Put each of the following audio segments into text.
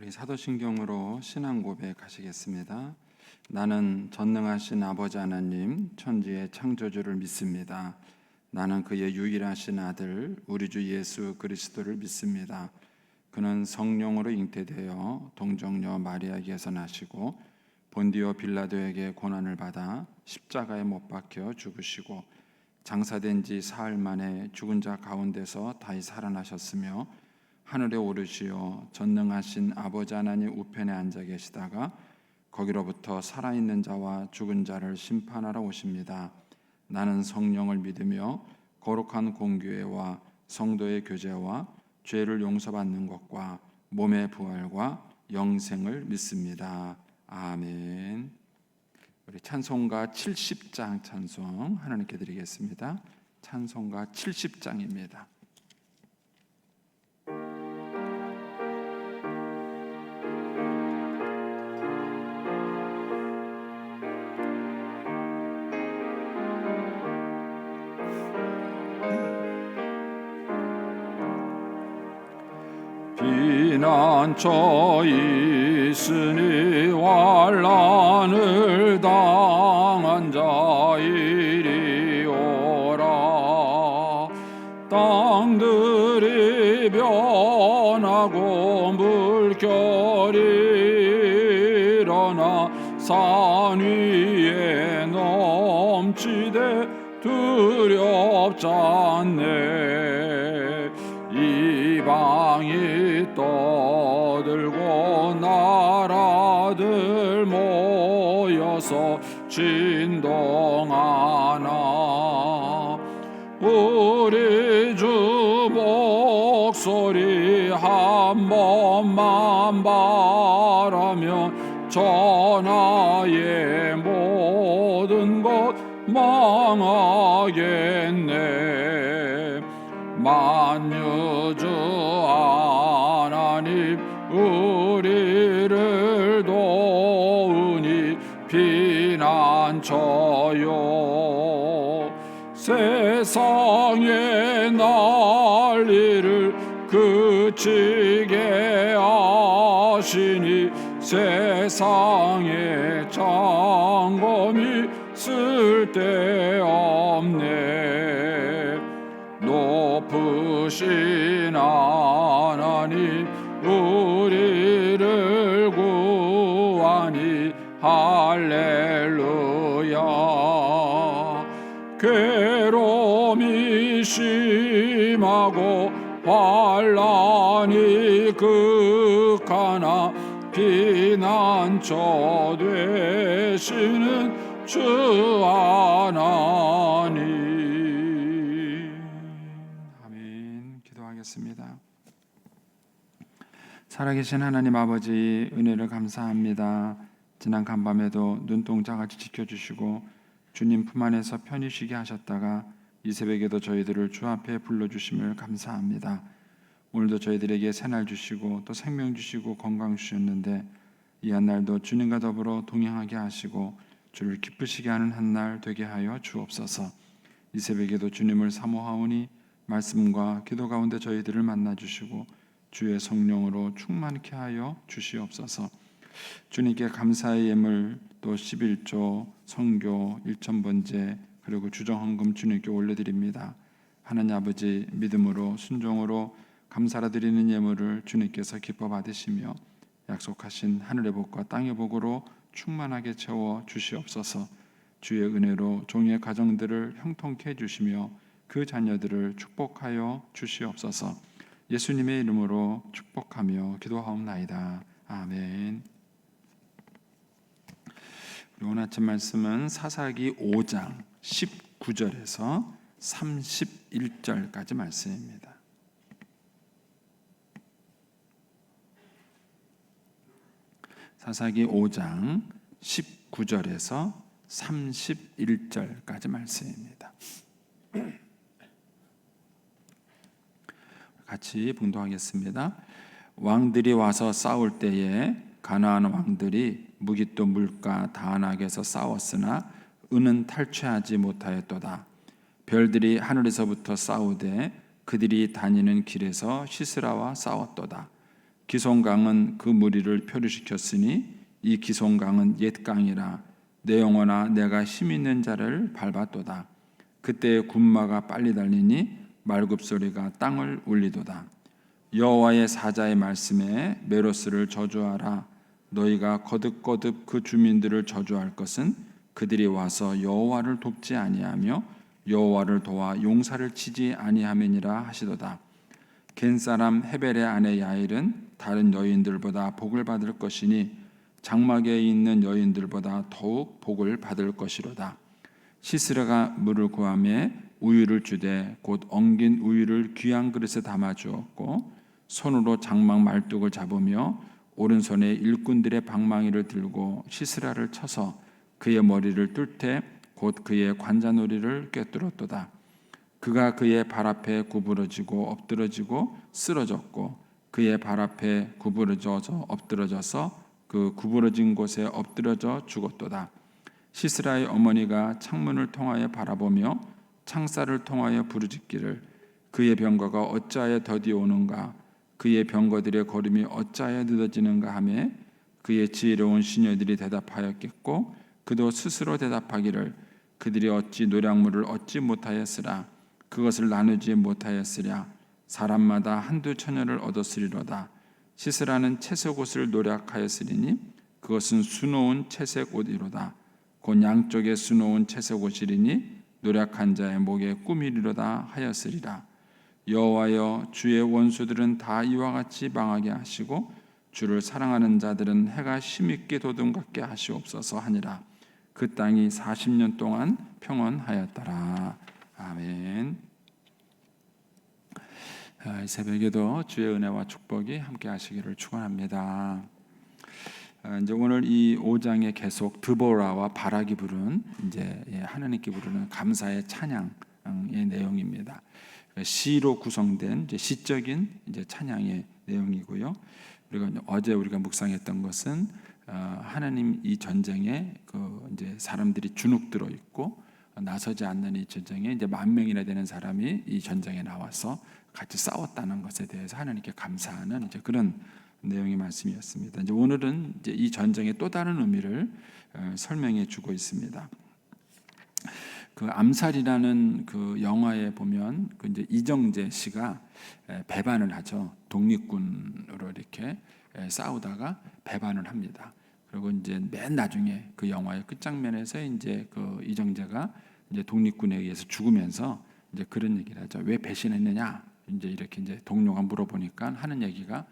우리 사도신경으로 신앙 고백하시겠습니다. 나는 전능하신 아버지 하나님 천지의 창조주를 믿습니다. 나는 그의 유일하신 아들 우리 주 예수 그리스도를 믿습니다. 그는 성령으로 잉태되어 동정녀 마리아에게서 나시고 본디오 빌라도에게 고난을 받아 십자가에 못 박혀 죽으시고 장사된 지 사흘 만에 죽은 자 가운데서 다시 살아나셨으며 하늘에 오르시어 전능하신 아버지 하나님 우편에 앉아 계시다가 거기로부터 살아있는 자와 죽은 자를 심판하러 오십니다. 나는 성령을 믿으며 거룩한 공교회와 성도의 교제와 죄를 용서받는 것과 몸의 부활과 영생을 믿습니다. 아멘. 우리 찬송가 70장 찬송 하나님께 드리겠습니다. 찬송가 70장입니다. 피난처 있으니 환난을 당한 자 이리 오라. 땅들이 변하고 물결이 일어나 산 위에 넘치되 두렵지 않네. 이방이 떠들고 나라들 모여서 진동하나. 우리 주 목소리 한 번만 바라면 전하의 모든 것 망하겠네. 만유주 하나님 우리를 도우니 피난처요. 세상의 난리를 그치게 하시니 세상의 장검이 쓸데없네. 높으신 하나님 우리를 구하니 할렐루야. 괴로움이 심하고 환난이 극하나 피난처 되시는 주 하나님. 기도하겠습니다. 살아계신 하나님 아버지, 은혜를 감사합니다. 지난 간밤에도 눈동자같이 지켜주시고 주님 품 안에서 편히 쉬게 하셨다가 이 새벽에도 저희들을 주 앞에 불러주심을 감사합니다. 오늘도 저희들에게 새날 주시고 또 생명 주시고 건강 주셨는데 이 한날도 주님과 더불어 동행하게 하시고 주를 기쁘시게 하는 한날 되게 하여 주옵소서. 이 새벽에도 주님을 사모하오니 말씀과 기도 가운데 저희들을 만나주시고 주의 성령으로 충만케 하여 주시옵소서. 주님께 감사의 예물 또 11조 성교 1,000번제 그리고 주정헌금 주님께 올려드립니다. 하나님 아버지, 믿음으로 순종으로 감사라 드리는 예물을 주님께서 기뻐 받으시며 약속하신 하늘의 복과 땅의 복으로 충만하게 채워 주시옵소서. 주의 은혜로 종의 가정들을 형통케 해주시며 그 자녀들을 축복하여 주시옵소서. 예수님의 이름으로 축복하며 기도하옵나이다. 아멘. 오늘 아침 말씀은 사사기 5장 19절에서 31절까지 말씀입니다. 사사기 5장 19절에서 31절까지 말씀입니다. 같이 봉독하겠습니다. 왕들이 와서 싸울 때에 가나안 왕들이 무깃도 물가 다낙에서 싸웠으나 은은 탈취하지 못하였도다. 별들이 하늘에서부터 싸우되 그들이 다니는 길에서 시스라와 싸웠도다. 기송강은 그 무리를 표류시켰으니 이 기송강은 옛 강이라 내 영혼아 내가 힘 있는 자를 밟았도다. 그때 군마가 빨리 달리니 말굽소리가 땅을 울리도다. 여호와의 사자의 말씀에 메로스를 저주하라. 너희가 거듭거듭 그 주민들을 저주할 것은 그들이 와서 여호와를 돕지 아니하며 여호와를 도와 용사를 치지 아니함이니라 하시도다. 겐 사람 헤벨의 아내 야일은 다른 여인들보다 복을 받을 것이니 장막에 있는 여인들보다 더욱 복을 받을 것이로다. 시스라가 물을 구하며 우유를 주되 곧 엉긴 우유를 귀한 그릇에 담아 주었고 손으로 장막 말뚝을 잡으며 오른손에 일꾼들의 방망이를 들고 시스라를 쳐서 그의 머리를 뚫되 곧 그의 관자놀이를 꿰뚫었도다. 그가 그의 발 앞에 구부러지고 엎드러지고 쓰러졌고 그의 발 앞에 구부러져서 엎드러져서 그 구부러진 곳에 엎드러져 죽었도다. 시스라의 어머니가 창문을 통하여 바라보며 창살을 통하여 부르짖기를 그의 병거가 어찌하여 더디 오는가 그의 병거들의 걸음이 어찌하여 늦어지는가 하며 그의 지혜로운 시녀들이 대답하였겠고 그도 스스로 대답하기를 그들이 어찌 노략물을 얻지 못하였으랴 그것을 나누지 못하였으랴 사람마다 한두 처녀를 얻었으리로다. 시스라는 채색 옷을 노략하였으리니 그것은 수놓은 채색 옷이로다. 곧 양쪽에 수놓은 채색 옷이리니 노략한 자의 목에 꾸미리로다 하였으리라. 여호와여 주의 원수들은 다 이와 같이 망하게 하시고 주를 사랑하는 자들은 해가 힘있게 도둑같게 하시옵소서 하니라. 그 땅이 40년 동안 평온하였더라. 아멘. 이 새벽에도 주의 은혜와 축복이 함께 하시기를 축원합니다. 이제 오늘 이 5장에 계속 드보라와 바락이 부른 이제 하나님께 부르는 감사의 찬양의 내용입니다. 시로 구성된 이제 시적인 이제 찬양의 내용이고요. 그리고 어제 우리가 묵상했던 것은 하나님 이 전쟁에 그 이제 사람들이 주눅 들어 있고 나서지 않는 이 전쟁에 이제 10,000명이나 되는 사람이 이 전쟁에 나와서 같이 싸웠다는 것에 대해서 하나님께 감사하는 이제 그런 내용의 말씀이었습니다. 이제 오늘은 이제 이 전쟁의 또 다른 의미를 설명해 주고 있습니다. 그 암살이라는 그 영화에 보면 그 이제 이정재 씨가 배반을 하죠. 독립군으로 이렇게 싸우다가 배반을 합니다. 그리고 이제 맨 나중에 그 영화의 끝장면에서 이제 그 이정재가 이제 독립군에 의해서 죽으면서 이제 그런 얘기를 하죠. 왜 배신했느냐? 이제 이렇게 이제 동료가 물어보니까 하는 얘기가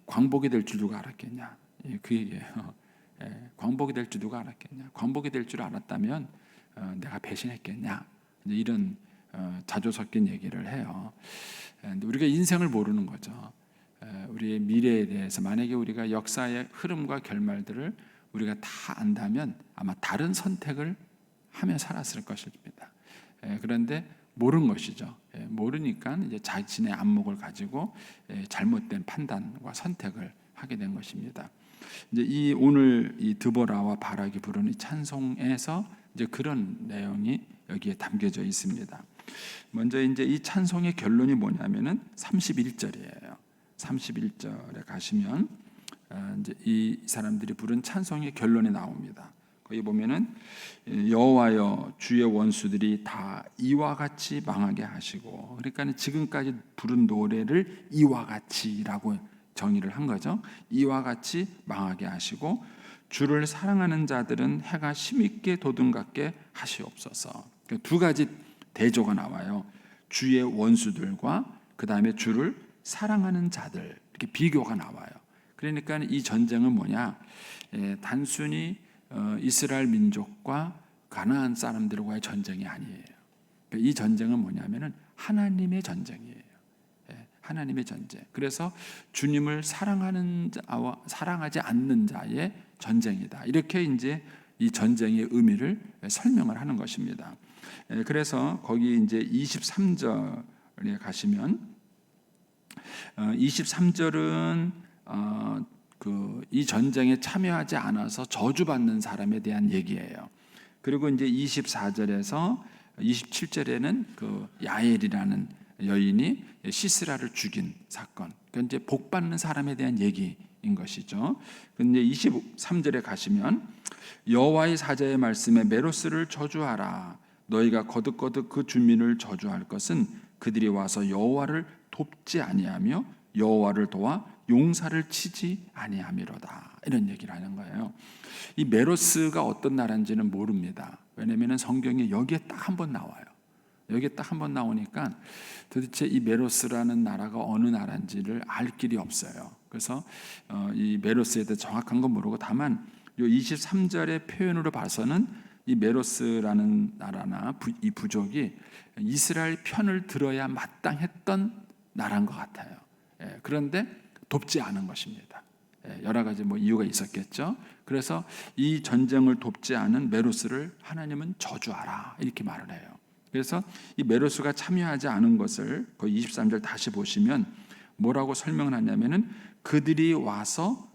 광복이 될 줄 누가 알았겠냐? 그 얘기예요. 광복이 될 줄 누가 알았겠냐? 광복이 될 줄 알았다면 내가 배신했겠냐? 이제 이런 자조 섞인 얘기를 해요. 근데 우리가 인생을 모르는 거죠. 우리의 미래에 대해서 만약에 우리가 역사의 흐름과 결말들을 우리가 다 안다면 아마 다른 선택을 하며 살았을 것입니다. 그런데 모르는 것이죠. 모르니까 이제 자신의 안목을 가지고 잘못된 판단과 선택을 하게 된 것입니다. 이제 이 오늘 이 드보라와 바락이 부르는 찬송에서 이제 그런 내용이 여기에 담겨져 있습니다. 먼저 이제 이 찬송의 결론이 뭐냐면은 31절이에요. 31절에 가시면 이제 이 사람들이 부른 찬송의 결론이 나옵니다. 거기 보면은 여호와여 주의 원수들이 다 이와 같이 망하게 하시고, 그러니까 지금까지 부른 노래를 이와 같이라고 정의를 한 거죠. 이와 같이 망하게 하시고 주를 사랑하는 자들은 해가 힘있게 돋음같게 하시옵소서. 두 가지 대조가 나와요. 주의 원수들과 그 다음에 주를 사랑하는 자들, 이렇게 비교가 나와요. 그러니까 이 전쟁은 뭐냐? 단순히 이스라엘 민족과 가나안 사람들과의 전쟁이 아니에요. 이 전쟁은 뭐냐면은 하나님의 전쟁이에요. 하나님의 전쟁. 그래서 주님을 사랑하는 자와 사랑하지 않는 자의 전쟁이다. 이렇게 이제 이 전쟁의 의미를 설명을 하는 것입니다. 그래서 거기 이제 23절에 가시면 23절은 이 전쟁에 참여하지 않아서 저주받는 사람에 대한 얘기예요. 그리고 이제 24절에서 27절에는 그 야엘이라는 여인이 시스라를 죽인 사건. 그러니까 이제 복 받는 사람에 대한 얘기인 것이죠. 근데 23절에 가시면 여호와의 사자의 말씀에 메로스를 저주하라. 너희가 거듭거듭 그 주민을 저주할 것은 그들이 와서 여호와를 돕지 아니하며 여호와를 도와 용사를 치지 아니함이로다. 이런 얘기를 하는 거예요. 이 메로스가 어떤 나라인지는 모릅니다. 왜냐하면 성경에 여기에 딱 한 번 나와요. 여기에 딱 한 번 나오니까 도대체 이 메로스라는 나라가 어느 나라인지를 알 길이 없어요. 그래서 이 메로스에 대해 정확한 건 모르고 다만 이 23절의 표현으로 봐서는 이 메로스라는 나라나 이 부족이 이스라엘 편을 들어야 마땅했던 나라인 것 같아요. 그런데 돕지 않은 것입니다. 여러 가지 이유가 있었겠죠. 그래서 이 전쟁을 돕지 않은 메로스를 하나님은 저주하라 이렇게 말을 해요. 그래서 이 메로스가 참여하지 않은 것을 거의 23절 다시 보시면 뭐라고 설명을 하냐면은 그들이 와서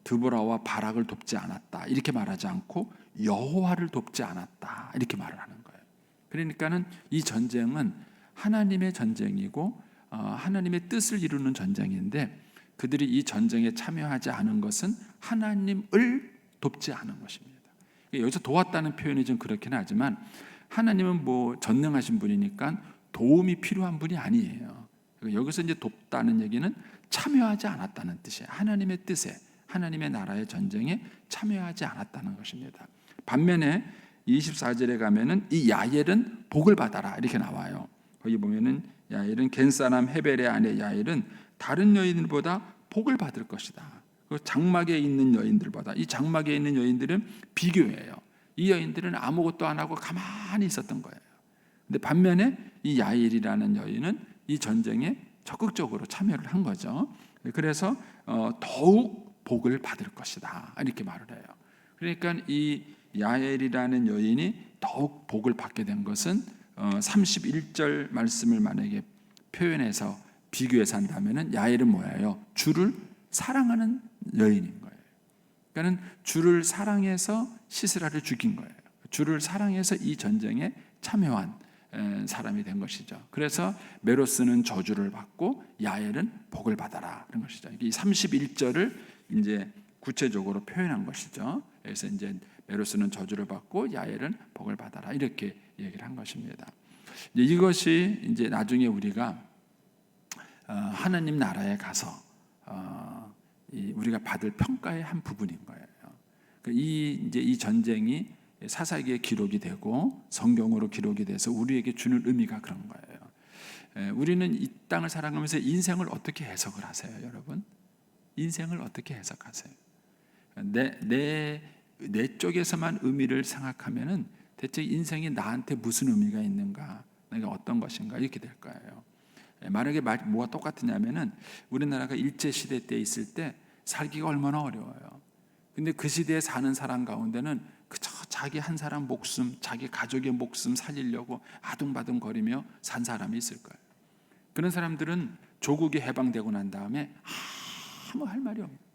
드보라와 바락을 돕지 않았다 이렇게 말하지 않고 여호와를 돕지 않았다 이렇게 말을 하는 거예요. 그러니까는 이 전쟁은 하나님의 전쟁이고 하나님의 뜻을 이루는 전쟁인데 그들이 이 전쟁에 참여하지 않은 것은 하나님을 돕지 않은 것입니다. 여기서 도왔다는 표현이 좀 그렇긴 하지만 하나님은 전능하신 분이니까 도움이 필요한 분이 아니에요. 여기서 이제 돕다는 얘기는 참여하지 않았다는 뜻이에요. 하나님의 뜻에, 하나님의 나라의 전쟁에 참여하지 않았다는 것입니다. 반면에 24절에 가면은 이 야엘은 복을 받아라 이렇게 나와요. 거기 보면은 야엘은 겐사람 헤벨의 아내 야엘은 다른 여인들보다 복을 받을 것이다. 그 장막에 있는 여인들보다 이 장막에 있는 여인들은 비교예요. 이 여인들은 아무것도 안 하고 가만히 있었던 거예요. 근데 반면에 이 야엘이라는 여인은 이 전쟁에 적극적으로 참여를 한 거죠. 그래서 더욱 복을 받을 것이다 이렇게 말을 해요. 그러니까 이 야엘이라는 여인이 더욱 복을 받게 된 것은 31절 말씀을 만약에 표현해서 비교해서 한다면은 야엘은 뭐예요? 주를 사랑하는 여인인 거예요. 그러니까는 주를 사랑해서 시스라를 죽인 거예요. 주를 사랑해서 이 전쟁에 참여한 사람이 된 것이죠. 그래서 메로스는 저주를 받고 야엘은 복을 받아라 그런 것이죠. 이 31절을 이제 구체적으로 표현한 것이죠. 그래서 이제 메로스는 저주를 받고 야엘은 복을 받아라 이렇게 얘기를 한 것입니다. 이것이 이제 나중에 우리가 하나님 나라에 가서 우리가 받을 평가의 한 부분인 거예요. 이 전쟁이 사사기에 기록이 되고 성경으로 기록이 돼서 우리에게 주는 의미가 그런 거예요. 우리는 이 땅을 살아가면서 인생을 어떻게 해석을 하세요, 여러분? 인생을 어떻게 해석하세요? 내 쪽에서만 의미를 생각하면은 대체 인생이 나한테 무슨 의미가 있는가, 내가 어떤 것인가 이렇게 될 거예요. 만약에 뭐가 똑같으냐면은 우리나라가 일제 시대 때 있을 때 살기가 얼마나 어려워요. 근데 그 시대에 사는 사람 가운데는 그저 자기 한 사람 목숨, 자기 가족의 목숨 살리려고 아둥바둥 거리며 산 사람이 있을 거예요. 그런 사람들은 조국이 해방되고 난 다음에 아무 할 말이 없는 거예요.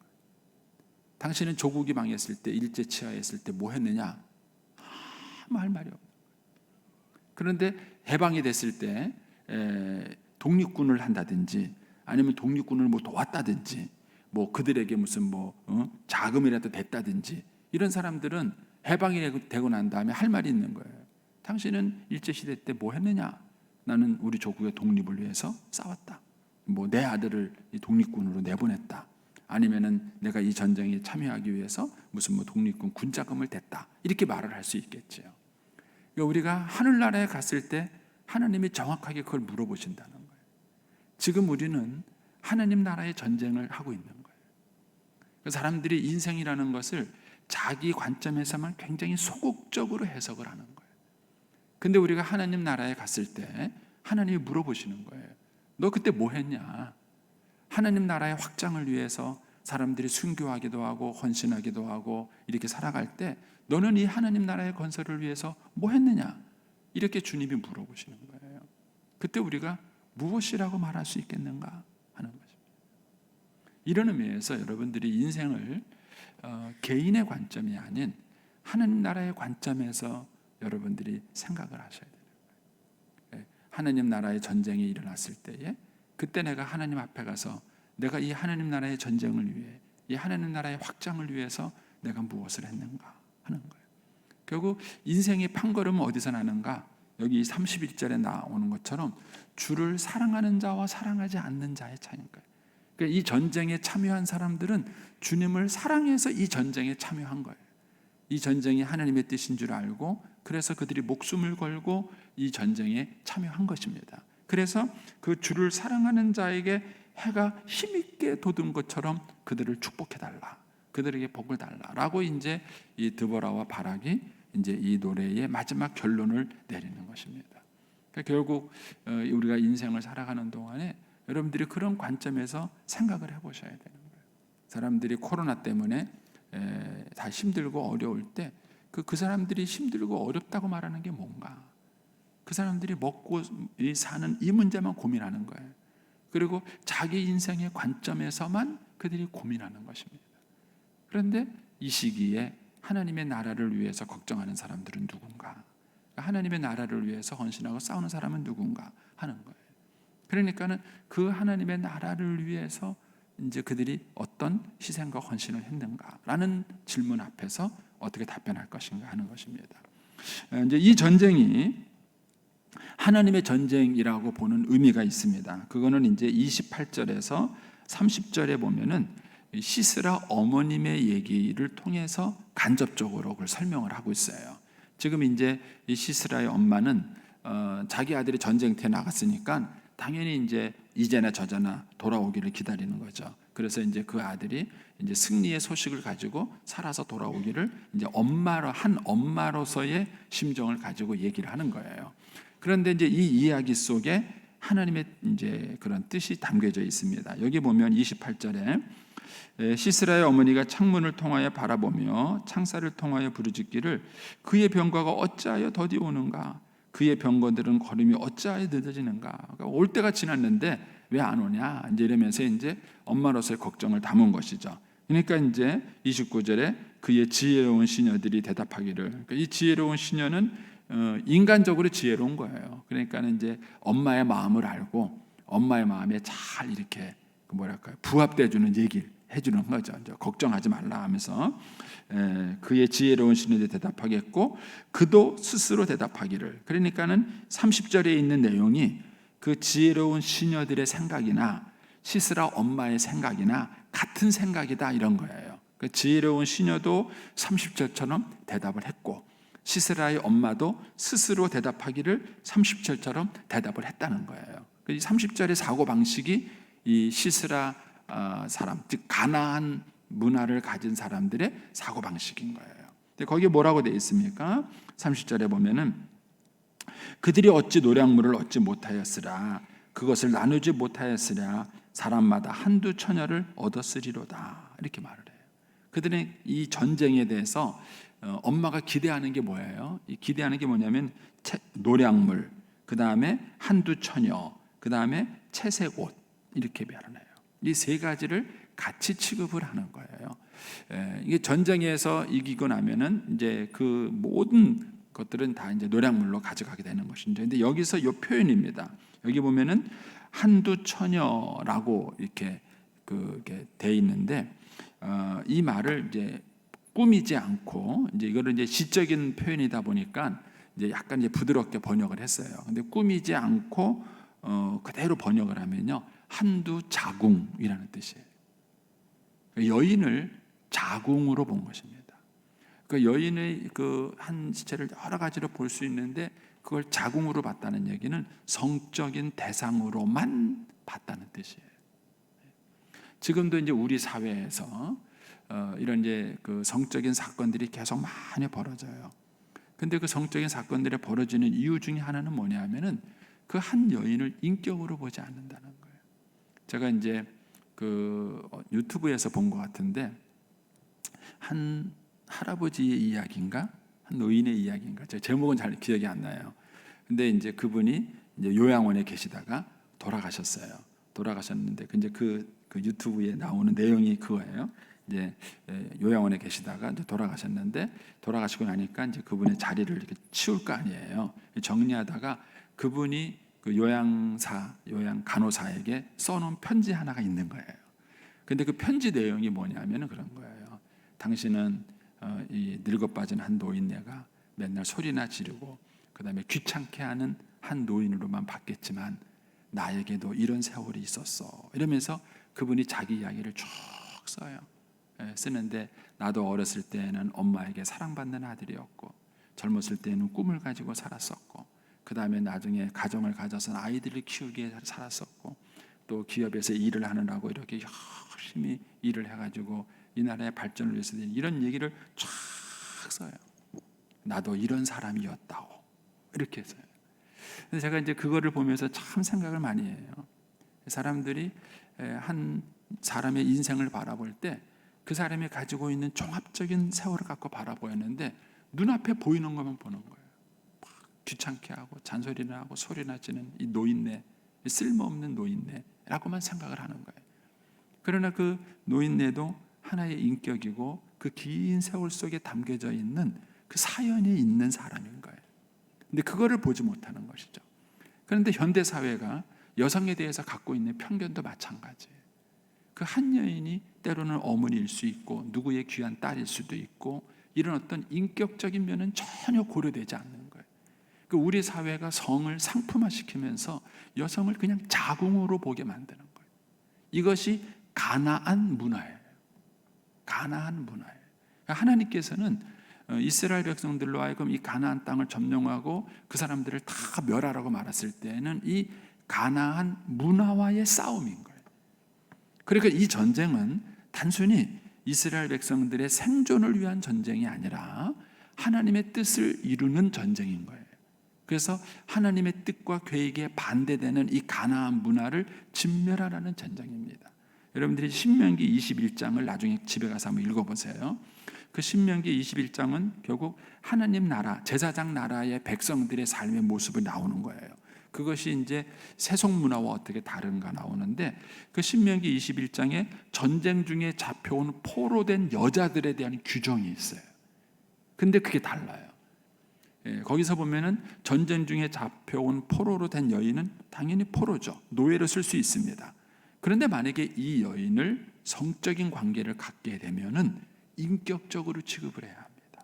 당신은 조국이 망했을 때, 일제 치하했을 때 뭐 했느냐? 아무 할 말이 없는 거예요. 그런데 해방이 됐을 때 독립군을 한다든지 아니면 독립군을 도왔다든지 그들에게 무슨 자금이라도 댔다든지 이런 사람들은 해방이 되고 난 다음에 할 말이 있는 거예요. 당신은 일제시대 때 뭐 했느냐? 나는 우리 조국의 독립을 위해서 싸웠다. 내 아들을 독립군으로 내보냈다. 아니면은 내가 이 전쟁에 참여하기 위해서 무슨 독립군 군자금을 댔다. 이렇게 말을 할 수 있겠지요. 그러니까 우리가 하늘나라에 갔을 때 하나님이 정확하게 그걸 물어보신다는 거예요. 지금 우리는 하나님 나라의 전쟁을 하고 있는 거예요. 사람들이 인생이라는 것을 자기 관점에서만 굉장히 소극적으로 해석을 하는 거예요. 근데 우리가 하나님 나라에 갔을 때 하나님이 물어보시는 거예요. 너 그때 뭐 했냐? 하나님 나라의 확장을 위해서 사람들이 순교하기도 하고 헌신하기도 하고 이렇게 살아갈 때 너는 이 하나님 나라의 건설을 위해서 뭐 했느냐? 이렇게 주님이 물어보시는 거예요. 그때 우리가 무엇이라고 말할 수 있겠는가 하는 거죠. 이런 의미에서 여러분들이 인생을 개인의 관점이 아닌 하나님 나라의 관점에서 여러분들이 생각을 하셔야 돼요. 하나님 나라의 전쟁이 일어났을 때에 그때 내가 하나님 앞에 가서 내가 이 하나님 나라의 전쟁을 위해 이 하나님 나라의 확장을 위해서 내가 무엇을 했는가 하는 거예요. 결국 인생의 판걸음은 어디서 나는가? 여기 31절에 나오는 것처럼 주를 사랑하는 자와 사랑하지 않는 자의 차이인 거예요. 그러니까 이 전쟁에 참여한 사람들은 주님을 사랑해서 이 전쟁에 참여한 거예요. 이 전쟁이 하나님의 뜻인 줄 알고 그래서 그들이 목숨을 걸고 이 전쟁에 참여한 것입니다. 그래서 그 주를 사랑하는 자에게 해가 힘있게 돋은 것처럼 그들을 축복해달라, 그들에게 복을 달라라고 이제 이 드보라와 바락이 이제 이 노래의 마지막 결론을 내리는 것입니다. 그러니까 결국 우리가 인생을 살아가는 동안에 여러분들이 그런 관점에서 생각을 해보셔야 되는 거예요. 사람들이 코로나 때문에 다 힘들고 어려울 때 그 사람들이 힘들고 어렵다고 말하는 게 뭔가? 그 사람들이 먹고 사는 이 문제만 고민하는 거예요. 그리고 자기 인생의 관점에서만 그들이 고민하는 것입니다. 그런데 이 시기에 하나님의 나라를 위해서 걱정하는 사람들은 누군가? 하나님의 나라를 위해서 헌신하고 싸우는 사람은 누군가 하는 거예요. 그러니까는 그 하나님의 나라를 위해서 이제 그들이 어떤 희생과 헌신을 했는가라는 질문 앞에서 어떻게 답변할 것인가 하는 것입니다. 이제 이 전쟁이 하나님의 전쟁이라고 보는 의미가 있습니다. 그거는 이제 28절에서 30절에 보면은 시스라 어머님의 얘기를 통해서 간접적으로 그걸 설명을 하고 있어요. 지금 이제 이 시스라의 엄마는 자기 아들이 전쟁터에 나갔으니까 당연히 이제 이제나 저제나 돌아오기를 기다리는 거죠. 그래서 이제 그 아들이 이제 승리의 소식을 가지고 살아서 돌아오기를 이제 엄마로서의 심정을 가지고 얘기를 하는 거예요. 그런데 이제 이 이야기 속에 하나님의 이제 그런 뜻이 담겨져 있습니다. 여기 보면 28절에 시스라의 어머니가 창문을 통하여 바라보며 창살을 통하여 부르짖기를 그의 병과가 어찌하여 더디 오는가? 그의 병거들은 걸음이 어찌하여 늦어지는가? 그러니까 올 때가 지났는데 왜 안 오냐? 이제 이러면서 이제 엄마로서의 걱정을 담은 것이죠. 그러니까 이제 29절에 그의 지혜로운 시녀들이 대답하기를, 그러니까 이 지혜로운 시녀는 인간적으로 지혜로운 거예요. 그러니까 이제 엄마의 마음을 알고 엄마의 마음에 잘 이렇게 뭐랄까요, 부합돼주는 얘기를 해주는 거죠. 이제 걱정하지 말라 하면서 그의 지혜로운 시녀들이 대답하겠고 그도 스스로 대답하기를. 그러니까는 30절에 있는 내용이 그 지혜로운 시녀들의 생각이나 시스라 엄마의 생각이나 같은 생각이다 이런 거예요. 그 지혜로운 시녀도 30절처럼 대답을 했고 시스라의 엄마도 스스로 대답하기를 30절처럼 대답을 했다는 거예요. 30절의 사고 방식이 이 시스라 사람, 즉 가나안 문화를 가진 사람들의 사고 방식인 거예요. 근데 거기에 뭐라고 되어 있습니까? 30절에 보면은 그들이 어찌 노량물을 얻지 못하였으랴 그것을 나누지 못하였으랴 사람마다 한두 처녀를 얻었으리로다 이렇게 말을 해요. 그들은 이 전쟁에 대해서 엄마가 기대하는 게 뭐예요? 이 기대하는 게 뭐냐면 노량물, 그 다음에 한두 처녀, 그 다음에 채색 옷 이렇게 말하네요. 이 세 가지를 같이 취급을 하는 거예요. 이게 전쟁에서 이기고 나면은 이제 그 모든 것들은 다 이제 노량물로 가져가게 되는 것인데, 근데 여기서 이 표현입니다. 여기 보면은 한두 처녀라고 이렇게 그게 돼 있는데, 이 말을 이제 꾸미지 않고 이제 이거를 이제 시적인 표현이다 보니까 이제 약간 이제 부드럽게 번역을 했어요. 근데 꾸미지 않고 그대로 번역을 하면요, 한두 자궁이라는 뜻이에요. 여인을 자궁으로 본 것입니다. 그 여인의 그 한 지체를 여러 가지로 볼 수 있는데 그걸 자궁으로 봤다는 얘기는 성적인 대상으로만 봤다는 뜻이에요. 지금도 이제 우리 사회에서 이런 이제 그 성적인 사건들이 계속 많이 벌어져요. 근데 그 성적인 사건들이 벌어지는 이유 중에 하나는 뭐냐면은 그 한 여인을 인격으로 보지 않는다는 거예요. 제가 이제 그 유튜브에서 본 것 같은데 한 할아버지의 이야기인가, 한 노인의 이야기인가, 제 제목은 잘 기억이 안 나요. 근데 이제 그분이 이제 요양원에 계시다가 돌아가셨어요. 돌아가셨는데 이제 그 유튜브에 나오는 내용이 그거예요. 이제 요양원에 계시다가 이제 돌아가셨는데 돌아가시고 나니까 이제 그분의 자리를 이렇게 치울 거 아니에요. 정리하다가 그분이 그 요양 간호사에게 써놓은 편지 하나가 있는 거예요. 근데 그 편지 내용이 뭐냐면은 그런 거예요. 당신은 이 늙어빠진 한 노인네가 맨날 소리나 지르고 그다음에 귀찮게 하는 한 노인으로만 봤겠지만 나에게도 이런 세월이 있었어. 이러면서 그분이 자기 이야기를 쭉 써요. 쓰는데 나도 어렸을 때는 엄마에게 사랑받는 아들이었고 젊었을 때는 꿈을 가지고 살았었고 그 다음에 나중에 가정을 가져서 아이들을 키우기에 살았었고 또 기업에서 일을 하느라고 이렇게 열심히 일을 해가지고 이 나라의 발전을 위해서 이런 얘기를 쫙 써요. 나도 이런 사람이었다고 이렇게 써요. 그래서 제가 이제 그거를 보면서 참 생각을 많이 해요. 사람들이 한 사람의 인생을 바라볼 때 그 사람이 가지고 있는 종합적인 세월을 갖고 바라보였는데 눈앞에 보이는 것만 보는 거예요. 귀찮게 하고 잔소리나 하고 소리나 지는 이 노인네, 쓸모없는 노인네라고만 생각을 하는 거예요. 그러나 그 노인네도 하나의 인격이고 그 긴 세월 속에 담겨져 있는 그 사연이 있는 사람인 거예요. 근데 그거를 보지 못하는 것이죠. 그런데 현대 사회가 여성에 대해서 갖고 있는 편견도 마찬가지예요. 그 한 여인이 때로는 어머니일 수 있고 누구의 귀한 딸일 수도 있고 이런 어떤 인격적인 면은 전혀 고려되지 않는 거예요. 그 우리 사회가 성을 상품화시키면서 여성을 그냥 자궁으로 보게 만드는 거예요. 이것이 가나안 문화예요. 가나안 문화예요. 하나님께서는 이스라엘 백성들로 하여금 이 가나안 땅을 점령하고 그 사람들을 다 멸하라고 말했을 때는 이 가나안 문화와의 싸움인 거예요. 그러니까 이 전쟁은 단순히 이스라엘 백성들의 생존을 위한 전쟁이 아니라 하나님의 뜻을 이루는 전쟁인 거예요. 그래서 하나님의 뜻과 계획에 반대되는 이 가나안 문화를 진멸하라는 전쟁입니다. 여러분들이 신명기 21장을 나중에 집에 가서 한번 읽어보세요. 그 신명기 21장은 결국 하나님 나라, 제사장 나라의 백성들의 삶의 모습이 나오는 거예요. 그것이 이제 세속 문화와 어떻게 다른가 나오는데 그 신명기 21장에 전쟁 중에 잡혀온 포로된 여자들에 대한 규정이 있어요. 근데 그게 달라요. 거기서 보면은 전쟁 중에 잡혀온 포로로 된 여인은 당연히 포로죠. 노예로 쓸 수 있습니다. 그런데 만약에 이 여인을 성적인 관계를 갖게 되면은 인격적으로 취급을 해야 합니다.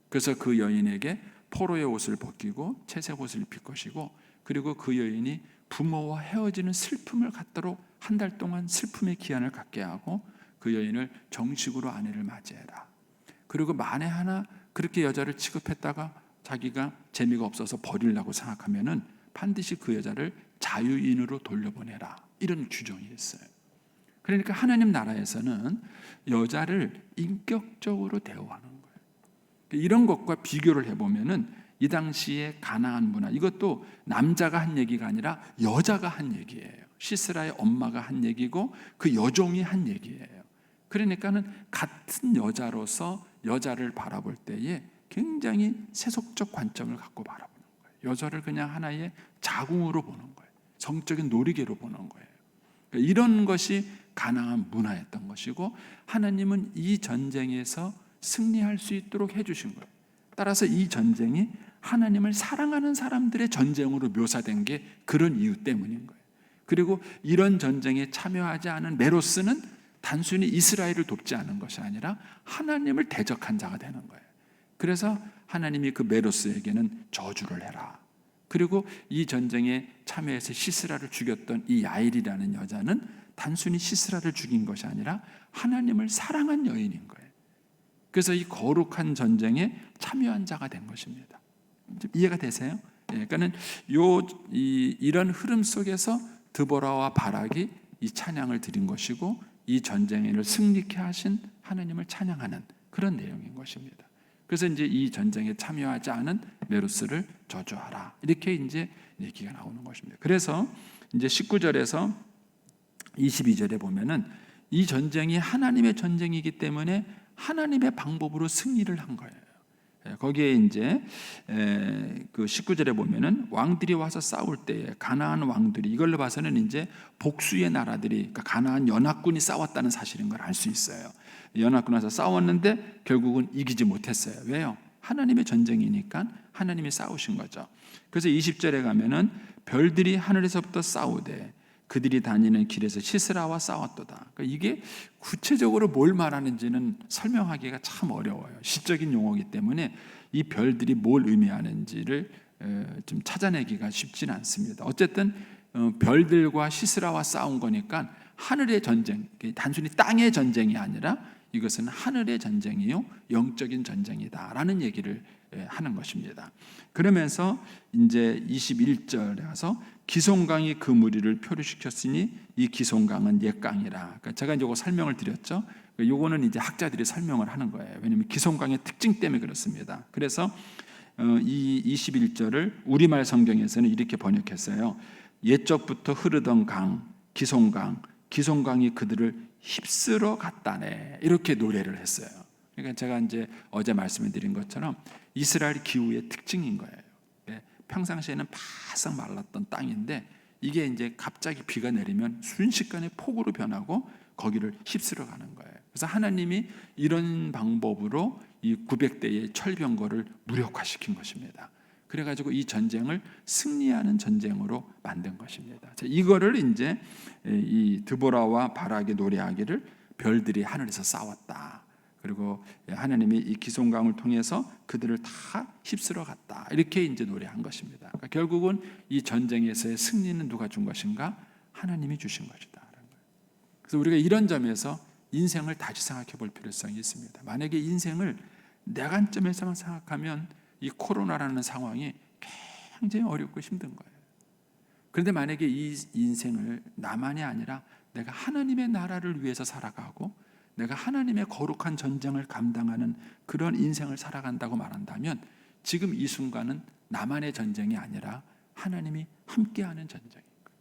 그래서 그 여인에게 포로의 옷을 벗기고 채색 옷을 입힐 것이고 그리고 그 여인이 부모와 헤어지는 슬픔을 갖도록 한 달 동안 슬픔의 기한을 갖게 하고 그 여인을 정식으로 아내를 맞이해라. 그리고 만에 하나 그렇게 여자를 취급했다가 자기가 재미가 없어서 버리려고 생각하면은 반드시 그 여자를 자유인으로 돌려보내라. 이런 규정이 있어요. 그러니까 하나님 나라에서는 여자를 인격적으로 대우하는 거예요. 이런 것과 비교를 해보면은 이 당시의 가나안 문화, 이것도 남자가 한 얘기가 아니라 여자가 한 얘기예요. 시스라의 엄마가 한 얘기고 그 여종이 한 얘기예요. 그러니까는 같은 여자로서 여자를 바라볼 때에 굉장히 세속적 관점을 갖고 바라보는 거예요. 여자를 그냥 하나의 자궁으로 보는 거예요. 성적인 놀이개로 보는 거예요. 그러니까 이런 것이 가나안 문화였던 것이고 하나님은 이 전쟁에서 승리할 수 있도록 해주신 거예요. 따라서 이 전쟁이 하나님을 사랑하는 사람들의 전쟁으로 묘사된 게 그런 이유 때문인 거예요. 그리고 이런 전쟁에 참여하지 않은 메로스는 단순히 이스라엘을 돕지 않은 것이 아니라 하나님을 대적한 자가 되는 거예요. 그래서 하나님이 그 메로스에게는 저주를 해라. 그리고 이 전쟁에 참여해서 시스라를 죽였던 이 야일이라는 여자는 단순히 시스라를 죽인 것이 아니라 하나님을 사랑한 여인인 거예요. 그래서 이 거룩한 전쟁에 참여한 자가 된 것입니다. 이해가 되세요? 그러니까는 이런 흐름 속에서 드보라와 바락이 이 찬양을 드린 것이고 이 전쟁을 승리케 하신 하나님을 찬양하는 그런 내용인 것입니다. 그래서 이제 이 전쟁에 참여하지 않은 메로스를 저주하라. 이렇게 이제 얘기가 나오는 것입니다. 그래서 이제 19절에서 22절에 보면은 이 전쟁이 하나님의 전쟁이기 때문에 하나님의 방법으로 승리를 한 거예요. 거기에 이제 그 19절에 보면은 왕들이 와서 싸울 때에 가나안 왕들이 이걸로 봐서는 이제 복수의 나라들이 그러니까 가나안 연합군이 싸웠다는 사실인 걸 알 수 있어요. 연합군 와서 싸웠는데 결국은 이기지 못했어요. 왜요? 하나님의 전쟁이니까 하나님이 싸우신 거죠. 그래서 20절에 가면은 별들이 하늘에서부터 싸우되 그들이 다니는 길에서 시스라와 싸웠도다. 그러니까 이게 구체적으로 뭘 말하는지는 설명하기가 참 어려워요. 시적인 용어이기 때문에 이 별들이 뭘 의미하는지를 좀 찾아내기가 쉽지는 않습니다. 어쨌든 별들과 시스라와 싸운 거니까 하늘의 전쟁, 단순히 땅의 전쟁이 아니라 이것은 하늘의 전쟁이요 영적인 전쟁이다라는 얘기를 하는 것입니다. 그러면서 이제 21절에 가서 기송강이 그 무리를 표류시켰으니 이 기송강은 옛 강이라. 그러니까 제가 이제 이거 설명을 드렸죠. 요거는 이제 학자들이 설명을 하는 거예요. 왜냐하면 기송강의 특징 때문에 그렇습니다. 그래서 이 21절을 우리말 성경에서는 이렇게 번역했어요. 옛적부터 흐르던 강, 기송강이 그들을 휩쓸어 갔다네. 이렇게 노래를 했어요. 그러니까 제가 이제 어제 말씀을 드린 것처럼 이스라엘 기후의 특징인 거예요. 평상시에는 바싹 말랐던 땅인데 이게 이제 갑자기 비가 내리면 순식간에 폭우로 변하고 거기를 휩쓸어 가는 거예요. 그래서 하나님이 이런 방법으로 이 900대의 철병거를 무력화시킨 것입니다. 그래가지고 이 전쟁을 승리하는 전쟁으로 만든 것입니다. 이거를 이제 이 드보라와 바락의 노래하기를 별들이 하늘에서 싸웠다. 그리고 하나님이 이 기송강을 통해서 그들을 다 휩쓸어 갔다. 이렇게 이제 노래한 것입니다. 그러니까 결국은 이 전쟁에서의 승리는 누가 준 것인가? 하나님이 주신 것이다. 그래서 우리가 이런 점에서 인생을 다시 생각해 볼 필요성이 있습니다. 만약에 인생을 내 관점에서만 생각하면 이 코로나라는 상황이 굉장히 어렵고 힘든 거예요. 그런데 만약에 이 인생을 나만이 아니라 내가 하나님의 나라를 위해서 살아가고 내가 하나님의 거룩한 전쟁을 감당하는 그런 인생을 살아간다고 말한다면 지금 이 순간은 나만의 전쟁이 아니라 하나님이 함께하는 전쟁인 거예요.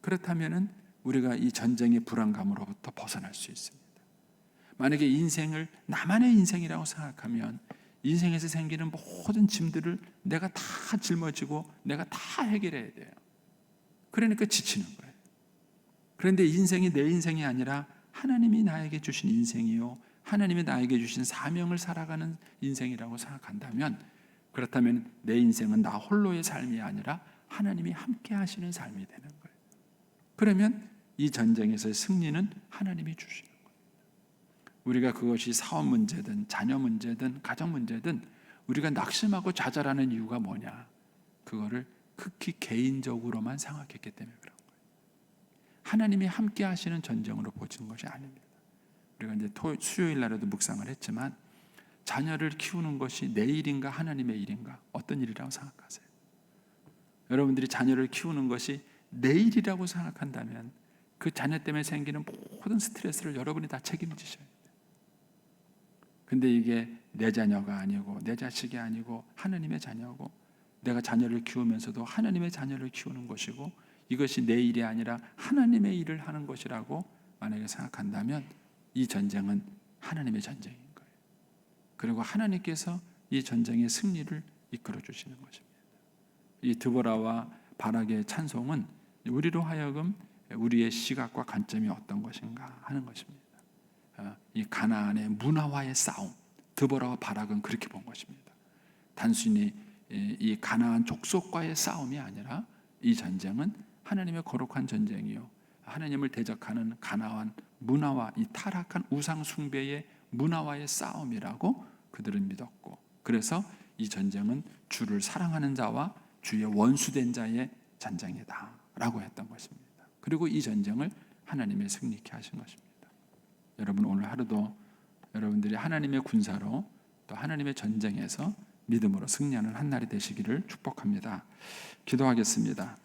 그렇다면 우리가 이 전쟁의 불안감으로부터 벗어날 수 있습니다. 만약에 인생을 나만의 인생이라고 생각하면 인생에서 생기는 모든 짐들을 내가 다 짊어지고 내가 다 해결해야 돼요. 그러니까 지치는 거예요. 그런데 인생이 내 인생이 아니라 하나님이 나에게 주신 인생이요 하나님이 나에게 주신 사명을 살아가는 인생이라고 생각한다면 그렇다면 내 인생은 나 홀로의 삶이 아니라 하나님이 함께 하시는 삶이 되는 거예요. 그러면 이 전쟁에서의 승리는 하나님이 주시는 거예요. 우리가 그것이 사업 문제든 자녀 문제든 가정 문제든 우리가 낙심하고 좌절하는 이유가 뭐냐? 그거를 극히 개인적으로만 생각했기 때문에 그런 거예요. 하나님이 함께 하시는 전쟁으로 보시는 것이 아닙니다. 우리가 이제 수요일 날에도 묵상을 했지만 자녀를 키우는 것이 내 일인가 하나님의 일인가 어떤 일이라고 생각하세요? 여러분들이 자녀를 키우는 것이 내 일이라고 생각한다면 그 자녀 때문에 생기는 모든 스트레스를 여러분이 다 책임지셔야 돼요. 근데 이게 내 자녀가 아니고 내 자식이 아니고 하나님의 자녀고 내가 자녀를 키우면서도 하나님의 자녀를 키우는 것이고 이것이 내 일이 아니라 하나님의 일을 하는 것이라고 만약에 생각한다면 이 전쟁은 하나님의 전쟁인 거예요. 그리고 하나님께서 이 전쟁의 승리를 이끌어 주시는 것입니다. 이 드보라와 바락의 찬송은 우리로 하여금 우리의 시각과 관점이 어떤 것인가 하는 것입니다. 이 가나안의 문화와의 싸움, 드보라와 바락은 그렇게 본 것입니다. 단순히 이 가나안 족속과의 싸움이 아니라 이 전쟁은 하나님의 거룩한 전쟁이요 하나님을 대적하는 가나안 문화와 이 타락한 우상 숭배의 문화와의 싸움이라고 그들은 믿었고 그래서 이 전쟁은 주를 사랑하는 자와 주의 원수된 자의 전쟁이다 라고 했던 것입니다. 그리고 이 전쟁을 하나님의 승리케 하신 것입니다. 여러분 오늘 하루도 여러분들이 하나님의 군사로 또 하나님의 전쟁에서 믿음으로 승리하는 한 날이 되시기를 축복합니다. 기도하겠습니다.